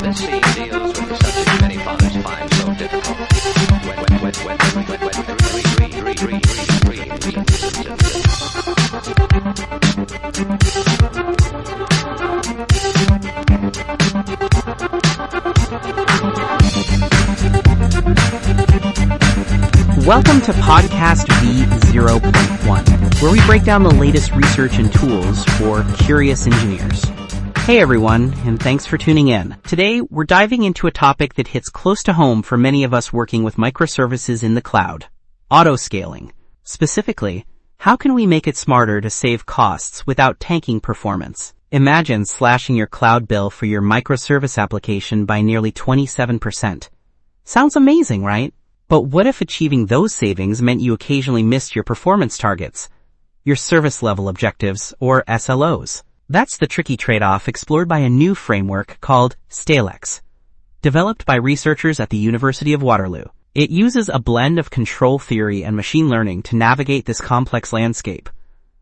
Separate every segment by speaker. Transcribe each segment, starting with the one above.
Speaker 1: This scene deals with the subject many fathers find so difficult.
Speaker 2: Welcome to Podcast V0.1, where we break down the latest research and tools for curious engineers. Hey everyone, and thanks for tuning in. Today, we're diving into a topic that hits close to home for many of us working with microservices in the cloud: autoscaling. Specifically, how can we make it smarter to save costs without tanking performance? Imagine slashing your cloud bill for your microservice application by nearly 27%. Sounds amazing, right? But what if achieving those savings meant you occasionally missed your performance targets, your service level objectives, or SLOs? That's the tricky trade-off explored by a new framework called STaleX, developed by researchers at the University of Waterloo. It uses a blend of control theory and machine learning to navigate this complex landscape,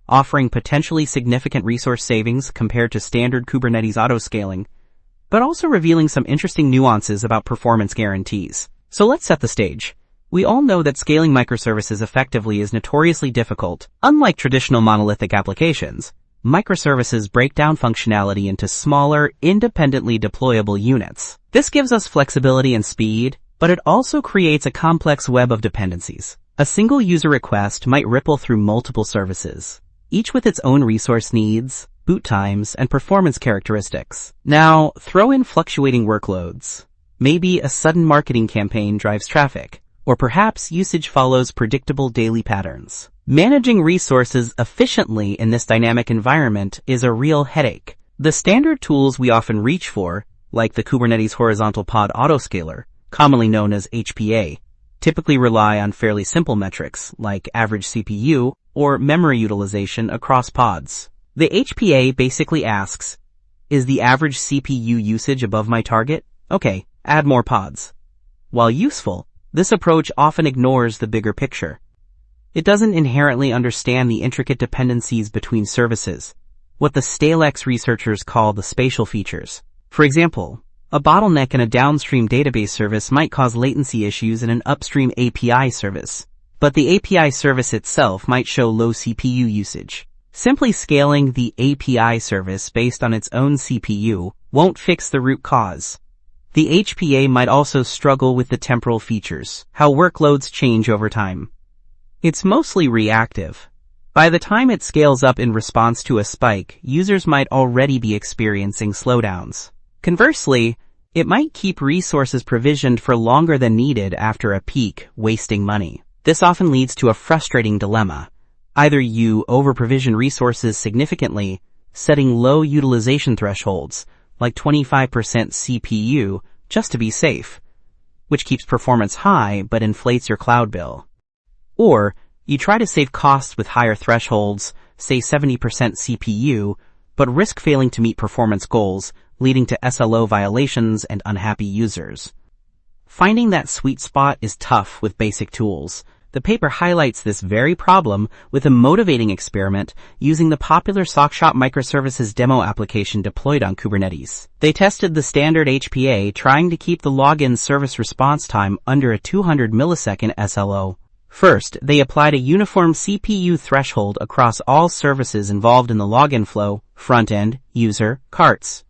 Speaker 2: offering potentially significant resource savings compared to standard Kubernetes autoscaling, but also revealing some interesting nuances about performance guarantees. So let's set the stage. We all know that scaling microservices effectively is notoriously difficult. Unlike traditional monolithic applications, microservices break down functionality into smaller, independently deployable units. This gives us flexibility and speed, but it also creates a complex web of dependencies. A single user request might ripple through multiple services, each with its own resource needs, boot times, and performance characteristics. Now, throw in fluctuating workloads. Maybe a sudden marketing campaign drives traffic, or perhaps usage follows predictable daily patterns. Managing resources efficiently in this dynamic environment is a real headache. The standard tools we often reach for, like the Kubernetes Horizontal Pod Autoscaler, commonly known as HPA, typically rely on fairly simple metrics like average CPU or memory utilization across pods. The HPA basically asks, is the average CPU usage above my target? Okay, add more pods. While useful, this approach often ignores the bigger picture. It doesn't inherently understand the intricate dependencies between services, what the STaleX researchers call the spatial features. For example, a bottleneck in a downstream database service might cause latency issues in an upstream API service, but the API service itself might show low CPU usage. Simply scaling the API service based on its own CPU won't fix the root cause. The HPA might also struggle with the temporal features, how workloads change over time. It's mostly reactive. By the time it scales up in response to a spike, users might already be experiencing slowdowns. Conversely, it might keep resources provisioned for longer than needed after a peak, wasting money. This often leads to a frustrating dilemma. Either you over-provision resources significantly, setting low utilization thresholds, like 25% CPU, just to be safe, which keeps performance high but inflates your cloud bill. Or, you try to save costs with higher thresholds, say 70% CPU, but risk failing to meet performance goals, leading to SLO violations and unhappy users. Finding that sweet spot is tough with basic tools. The paper highlights this very problem with a motivating experiment using the popular Sockshop microservices demo application deployed on Kubernetes. They tested the standard HPA, trying to keep the login service response time under a 200 millisecond SLO. First, they applied a uniform CPU threshold across all services involved in the login flow: front-end, user, carts.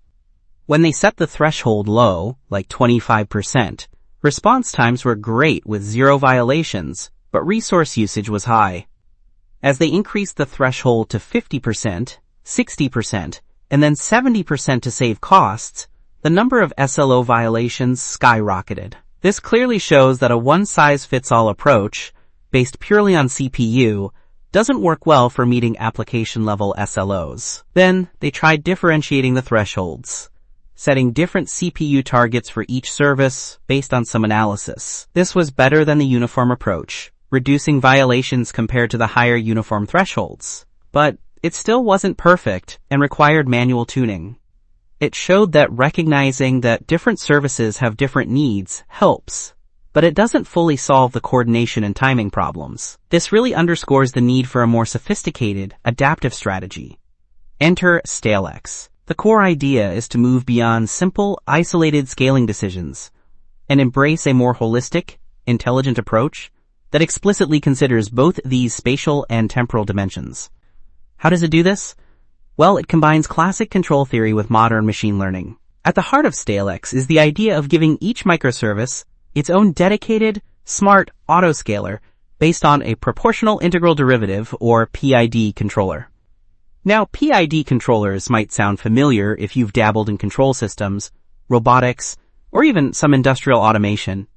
Speaker 2: When they set the threshold low, like 25%, response times were great with 0 violations, but resource usage was high. As they increased the threshold to 50%, 60%, and then 70% to save costs, the number of SLO violations skyrocketed. This clearly shows that a one-size-fits-all approach, based purely on CPU, doesn't work well for meeting application-level SLOs. Then, they tried differentiating the thresholds, setting different CPU targets for each service based on some analysis. This was better than the uniform approach, reducing violations compared to the higher uniform thresholds. But it still wasn't perfect and required manual tuning. It showed that recognizing that different services have different needs helps, but it doesn't fully solve the coordination and timing problems. This really underscores the need for a more sophisticated, adaptive strategy. Enter STaleX. The core idea is to move beyond simple, isolated scaling decisions and embrace a more holistic, intelligent approach that explicitly considers both these spatial and temporal dimensions. How does it do this? Well, it combines classic control theory with modern machine learning. At the heart of STaleX is the idea of giving each microservice its own dedicated, smart autoscaler based on a proportional integral derivative, or PID controller. Now, PID controllers might sound familiar if you've dabbled in control systems, robotics, or even some industrial automation.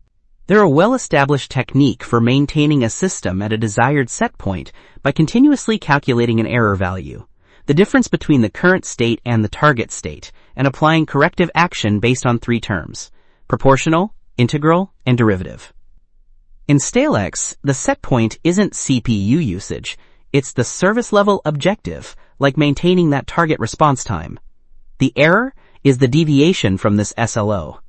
Speaker 2: They're a well-established technique for maintaining a system at a desired set point by continuously calculating an error value, the difference between the current state and the target state, and applying corrective action based on three terms: proportional, integral, and derivative. In STaleX, the set point isn't CPU usage, it's the service-level objective, like maintaining that target response time. The error is the deviation from this SLO.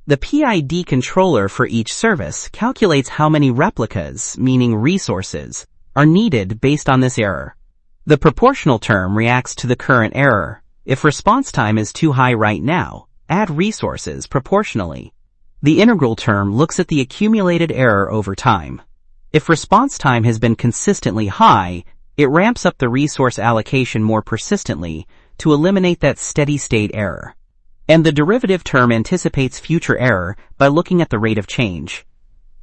Speaker 2: The PID controller for each service calculates how many replicas, meaning resources, are needed based on this error. The proportional term reacts to the current error. If response time is too high right now, add resources proportionally. The integral term looks at the accumulated error over time. If response time has been consistently high, it ramps up the resource allocation more persistently to eliminate that steady-state error. And the derivative term anticipates future error by looking at the rate of change.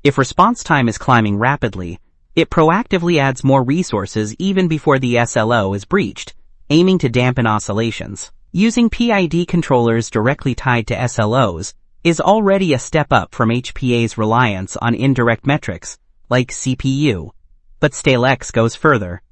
Speaker 2: If response time is climbing rapidly, it proactively adds more resources even before the SLO is breached, aiming to dampen oscillations. Using PID controllers directly tied to SLOs is already a step up from HPA's reliance on indirect metrics, like CPU. But STaleX goes further.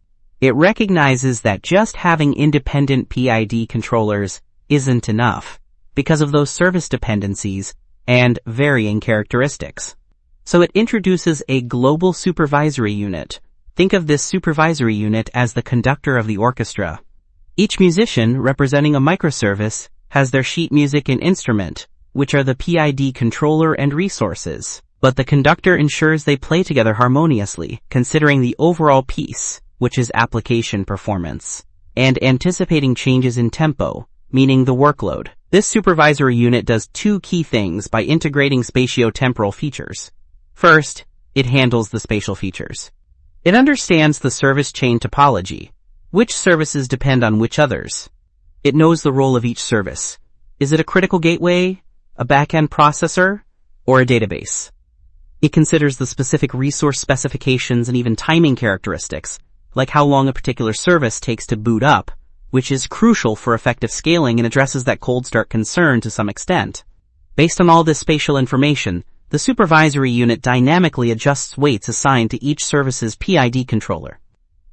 Speaker 2: It recognizes that just having independent PID controllers isn't enough, because of those service dependencies and varying characteristics. So it introduces a global supervisory unit. Think of this supervisory unit as the conductor of the orchestra. Each musician, representing a microservice, has their sheet music and instrument, which are the PID controller and resources. But the conductor ensures they play together harmoniously, considering the overall piece, which is application performance, and anticipating changes in tempo, meaning the workload. This supervisory unit does two key things by integrating spatio-temporal features. First, it handles the spatial features. It understands the service chain topology, which services depend on which others. It knows the role of each service. Is it a critical gateway, a back-end processor, or a database? It considers the specific resource specifications and even timing characteristics, like how long a particular service takes to boot up, which is crucial for effective scaling and addresses that cold start concern to some extent. Based on all this spatial information, the supervisory unit dynamically adjusts weights assigned to each service's PID controller.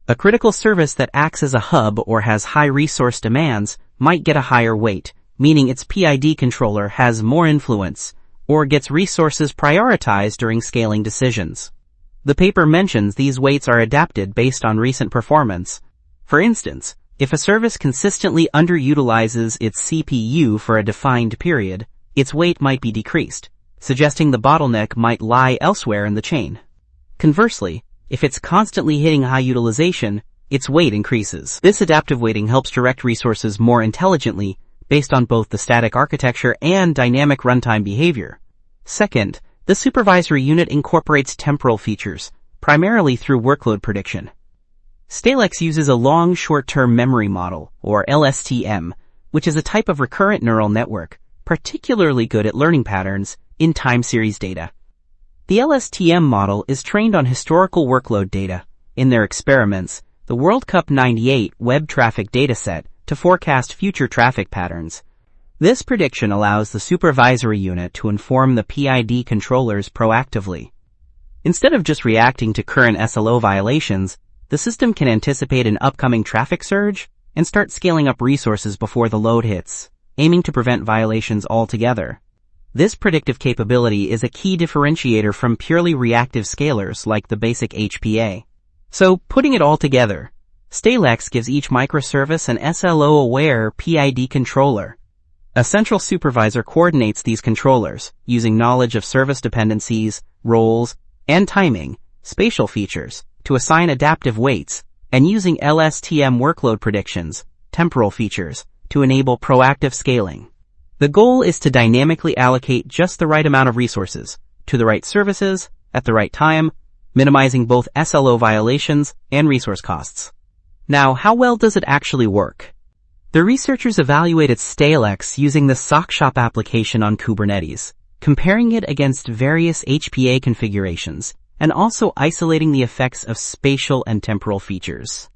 Speaker 2: A critical service that acts as a hub or has high resource demands might get a higher weight, meaning its PID controller has more influence, or gets resources prioritized during scaling decisions. The paper mentions these weights are adapted based on recent performance. For instance, if a service consistently underutilizes its CPU for a defined period, its weight might be decreased, suggesting the bottleneck might lie elsewhere in the chain. Conversely, if it's constantly hitting high utilization, its weight increases. This adaptive weighting helps direct resources more intelligently based on both the static architecture and dynamic runtime behavior. Second, the supervisory unit incorporates temporal features, primarily through workload prediction. STaleX uses a long short-term memory model, or LSTM, which is a type of recurrent neural network, particularly good at learning patterns in time series data. The LSTM model is trained on historical workload data. In their experiments, the World Cup '98 web traffic dataset to forecast future traffic patterns. This prediction allows the supervisory unit to inform the PID controllers proactively. Instead of just reacting to current SLO violations, the system can anticipate an upcoming traffic surge and start scaling up resources before the load hits, aiming to prevent violations altogether. This predictive capability is a key differentiator from purely reactive scalers like the basic HPA. So, putting it all together, STaleX gives each microservice an SLO-aware PID controller. A central supervisor coordinates these controllers, using knowledge of service dependencies, roles, and timing, spatial features, to assign adaptive weights, and using LSTM workload predictions, temporal features, to enable proactive scaling. The goal is to dynamically allocate just the right amount of resources to the right services at the right time, minimizing both SLO violations and resource costs. Now, how well does it actually work? The researchers evaluated STaleX using the SockShop application on Kubernetes, comparing it against various HPA configurations, and also isolating the effects of spatial and temporal features.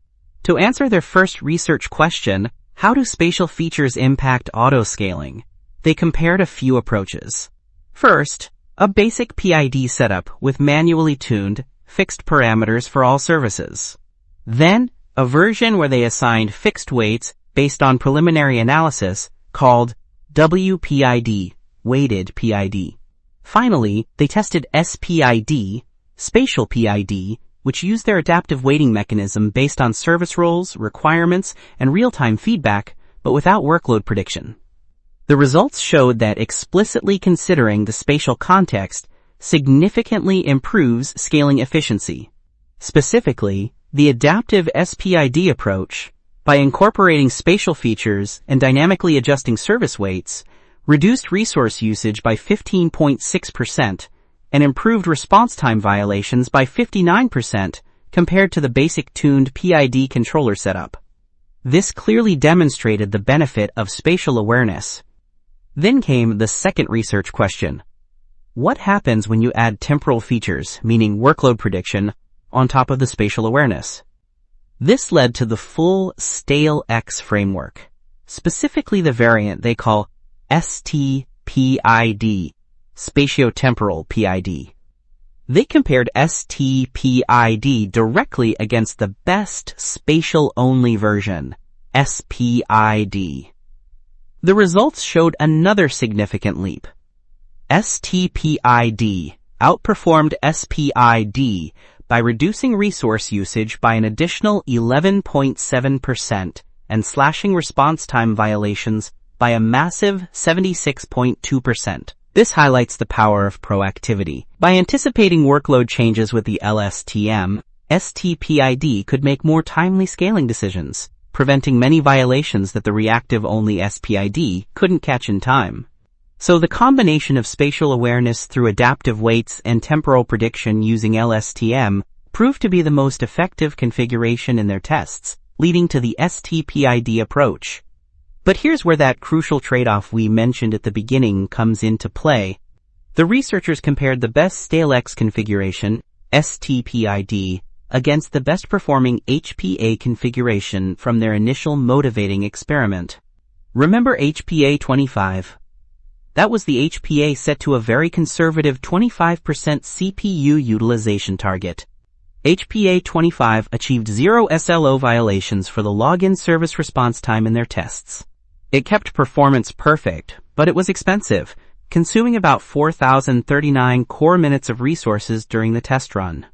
Speaker 2: To answer their first research question, how do spatial features impact autoscaling? They compared a few approaches. First, a basic PID setup with manually tuned, fixed parameters for all services. Then, a version where they assigned fixed weights based on preliminary analysis called WPID, weighted PID. Finally, they tested SPID, spatial PID, which used their adaptive weighting mechanism based on service roles, requirements, and real-time feedback, but without workload prediction. The results showed that explicitly considering the spatial context significantly improves scaling efficiency. Specifically, the adaptive SPID approach, by incorporating spatial features and dynamically adjusting service weights, reduced resource usage by 15.6% and improved response time violations by 59% compared to the basic tuned PID controller setup. This clearly demonstrated the benefit of spatial awareness. Then came the second research question. What happens when you add temporal features, meaning workload prediction, on top of the spatial awareness? This led to the full STaleX framework, specifically the variant they call STPID, spatiotemporal PID. They compared STPID directly against the best spatial-only version, SPID. The results showed another significant leap. STPID outperformed SPID by reducing resource usage by an additional 11.7% and slashing response time violations by a massive 76.2%. This highlights the power of proactivity. By anticipating workload changes with the LSTM, STPID could make more timely scaling decisions, preventing many violations that the reactive-only SPID couldn't catch in time. So the combination of spatial awareness through adaptive weights and temporal prediction using LSTM proved to be the most effective configuration in their tests, leading to the STPID approach. But here's where that crucial trade-off we mentioned at the beginning comes into play. The researchers compared the best STaleX configuration, STPID, against the best-performing HPA configuration from their initial motivating experiment. Remember HPA 25? That was the HPA set to a very conservative 25% CPU utilization target. HPA 25 achieved 0 SLO violations for the login service response time in their tests. It kept performance perfect, but it was expensive, consuming about 4,039 core minutes of resources during the test run.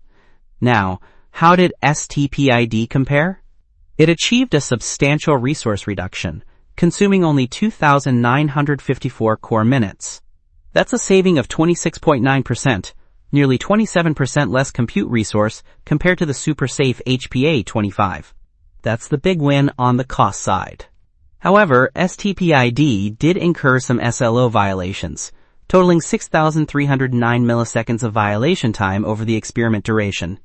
Speaker 2: Now, how did STPID compare? It achieved a substantial resource reduction, consuming only 2,954 core minutes. That's a saving of 26.9%, nearly 27% less compute resource compared to the super safe HPA 25. That's the big win on the cost side. However, STPID did incur some SLO violations, totaling 6,309 milliseconds of violation time over the experiment duration.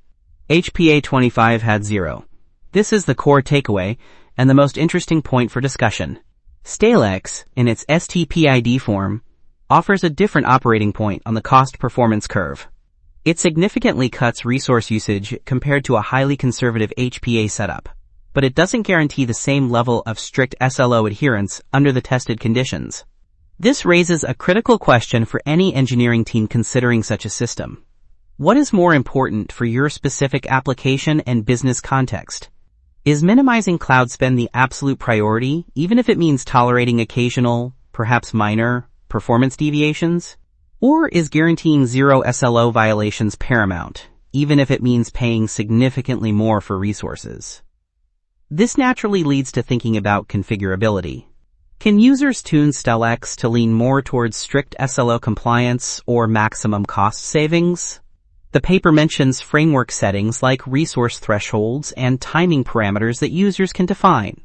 Speaker 2: HPA 25 had 0. This is the core takeaway and the most interesting point for discussion. STaleX, in its STPID form, offers a different operating point on the cost-performance curve. It significantly cuts resource usage compared to a highly conservative HPA setup, but it doesn't guarantee the same level of strict SLO adherence under the tested conditions. This raises a critical question for any engineering team considering such a system. What is more important for your specific application and business context? Is minimizing cloud spend the absolute priority, even if it means tolerating occasional, perhaps minor, performance deviations? Or is guaranteeing 0 SLO violations paramount, even if it means paying significantly more for resources? This naturally leads to thinking about configurability. Can users tune STaleX to lean more towards strict SLO compliance or maximum cost savings? The paper mentions framework settings like resource thresholds and timing parameters that users can define.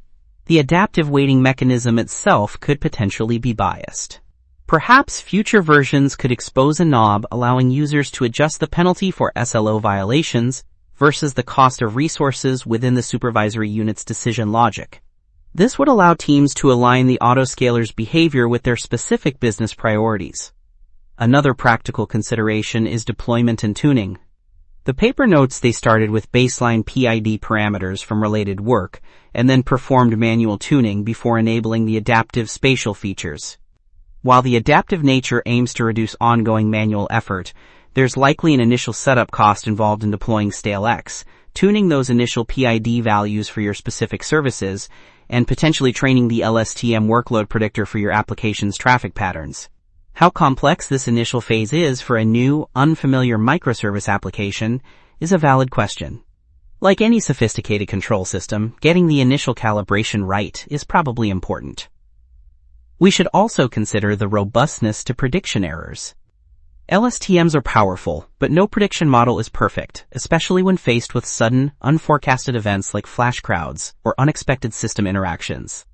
Speaker 2: the adaptive weighting mechanism itself could potentially be biased. Perhaps future versions could expose a knob allowing users to adjust the penalty for SLO violations versus the cost of resources within the supervisory unit's decision logic. This would allow teams to align the autoscaler's behavior with their specific business priorities. Another practical consideration is deployment and tuning. The paper notes they started with baseline PID parameters from related work and then performed manual tuning before enabling the adaptive spatial features. While the adaptive nature aims to reduce ongoing manual effort, there's likely an initial setup cost involved in deploying STaleX, tuning those initial PID values for your specific services, and potentially training the LSTM workload predictor for your application's traffic patterns. How complex this initial phase is for a new, unfamiliar microservice application is a valid question. Like any sophisticated control system, getting the initial calibration right is probably important. We should also consider the robustness to prediction errors. LSTMs are powerful, but no prediction model is perfect, especially when faced with sudden, unforecasted events like flash crowds or unexpected system interactions.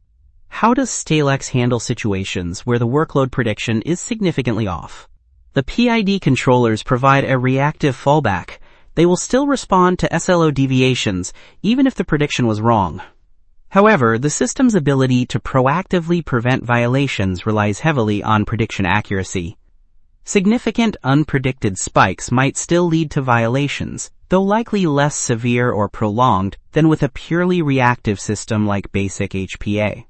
Speaker 2: How does STaleX handle situations where the workload prediction is significantly off? The PID controllers provide a reactive fallback. They will still respond to SLO deviations, even if the prediction was wrong. However, the system's ability to proactively prevent violations relies heavily on prediction accuracy. Significant unpredicted spikes might still lead to violations, though likely less severe or prolonged than with a purely reactive system like basic HPA.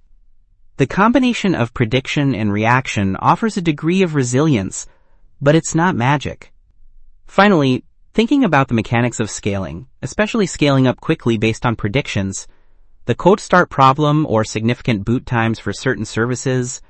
Speaker 2: The combination of prediction and reaction offers a degree of resilience, but it's not magic. Finally, thinking about the mechanics of scaling, especially scaling up quickly based on predictions, the cold start problem or significant boot times for certain services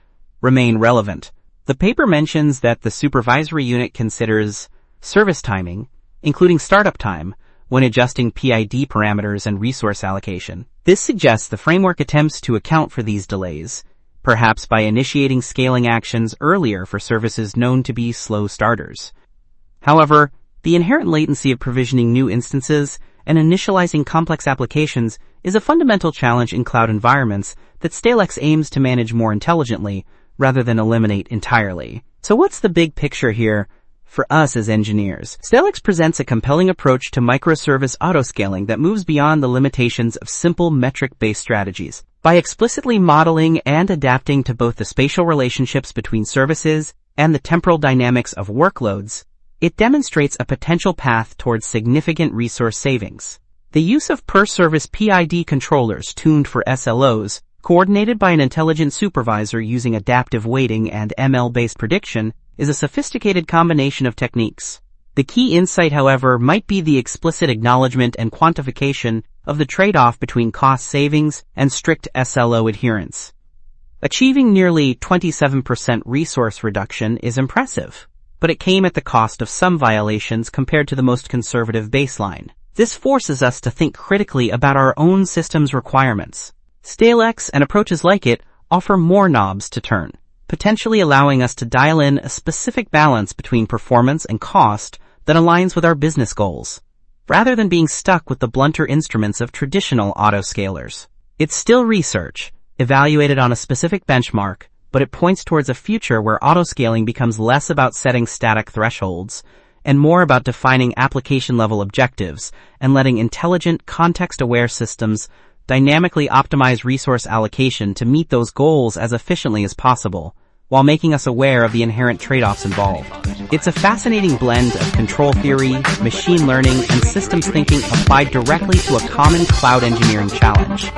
Speaker 2: remain relevant. The paper mentions that the supervisory unit considers service timing, including startup time, when adjusting PID parameters and resource allocation. This suggests the framework attempts to account for these delays, perhaps by initiating scaling actions earlier for services known to be slow starters. However, the inherent latency of provisioning new instances and initializing complex applications is a fundamental challenge in cloud environments that STaleX aims to manage more intelligently rather than eliminate entirely. So what's the big picture here for us as engineers? STaleX presents a compelling approach to microservice autoscaling that moves beyond the limitations of simple metric-based strategies. By explicitly modeling and adapting to both the spatial relationships between services and the temporal dynamics of workloads, it demonstrates a potential path towards significant resource savings. The use of per-service PID controllers tuned for SLOs, coordinated by an intelligent supervisor using adaptive weighting and ML-based prediction, is a sophisticated combination of techniques. The key insight, however, might be the explicit acknowledgement and quantification of the trade-off between cost savings and strict SLO adherence. Achieving nearly 27% resource reduction is impressive, but it came at the cost of some violations compared to the most conservative baseline. This forces us to think critically about our own system's requirements. STaleX and approaches like it offer more knobs to turn, potentially allowing us to dial in a specific balance between performance and cost that aligns with our business goals, rather than being stuck with the blunter instruments of traditional autoscalers. It's still research, evaluated on a specific benchmark, but it points towards a future where autoscaling becomes less about setting static thresholds and more about defining application-level objectives and letting intelligent, context-aware systems dynamically optimize resource allocation to meet those goals as efficiently as possible, while making us aware of the inherent trade-offs involved. It's a fascinating blend of control theory, machine learning, and systems thinking applied directly to a common cloud engineering challenge.